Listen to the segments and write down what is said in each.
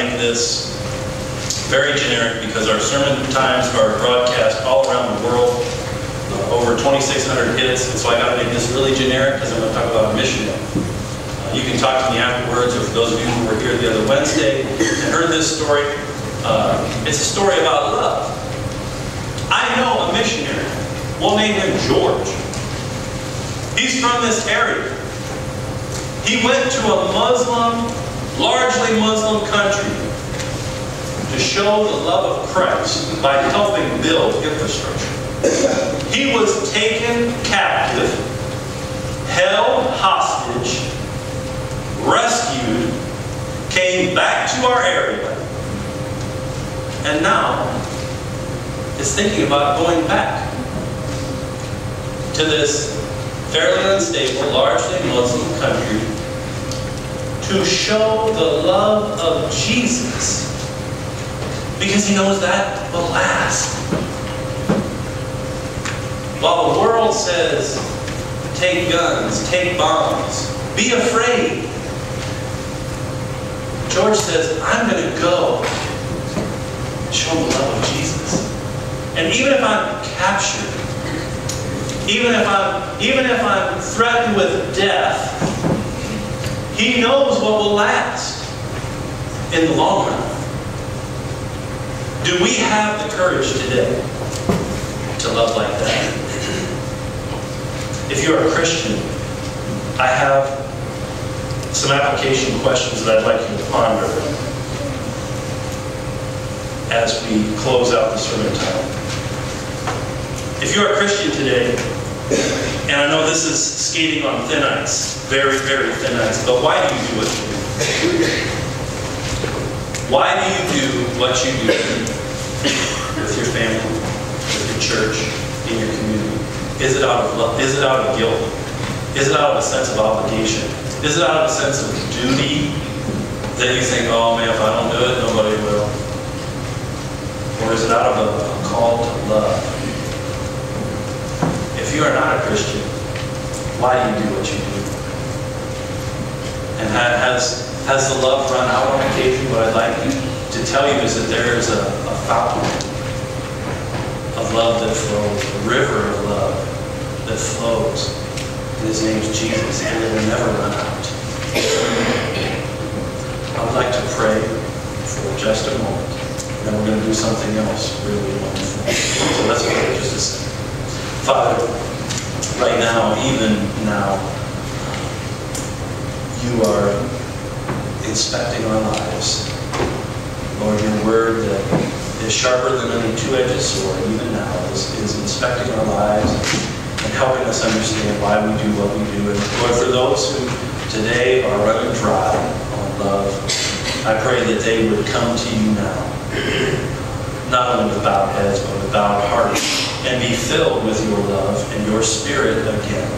make this very generic because our sermon times are broadcast all around the world, over 2,600 hits, and so I got to make this really generic because I'm going to talk about a missionary. You can talk to me afterwards, or for those of you who were here the other Wednesday and heard this story, it's a story about love. I know a missionary. We'll name him George. He's from this area. He went to a Muslim, largely Muslim country to show the love of Christ by helping build infrastructure. He was taken captive, held hostage, rescued, came back to our area, and now is thinking about going back to this fairly unstable, largely Muslim country to show the love of Jesus, because he knows that will last. While the world says, take guns, take bombs, be afraid, George says, I'm going to go show the love of Jesus. And even if I'm captured, even if I'm threatened with death, he knows what will last in the long run. Do we have the courage today to love like that? If you're a Christian, I have some application questions that I'd like you to ponder as we close out the sermon time. If you're a Christian today, and I know this is skating on thin ice, very, very thin ice, but why do you do what you do? Why do you do what you do with your family, with your church, in your community? Is it out of love? Is it out of guilt? Is it out of a sense of obligation? Is it out of a sense of duty that you think, oh man, if I don't do it, nobody will? Or is it out of a call to love? If you are not a Christian, why do you do what you do? And has the love run out on occasion? What I'd like to tell you is that there is a fountain of love that flows, a river of love that flows. And his name is Jesus, and it will never run out. I would like to pray for just a moment, and then we're going to do something else really wonderful. So let's pray just a second. Father, right now, even now, you are inspecting our lives. Lord, your word that is sharper than any two-edged sword, even now, is inspecting our lives and helping us understand why we do what we do. And Lord, for those who today are running dry on love, I pray that they would come to you now. Not only with bowed heads, but with bowed hearts, and be filled with your love and your Spirit again.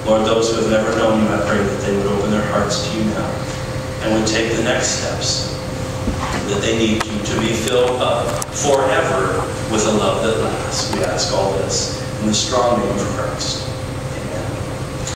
Lord, those who have never known you, I pray that they would open their hearts to you now and would take the next steps that they need you to be filled up forever with a love that lasts. We ask all this in the strong name of Christ.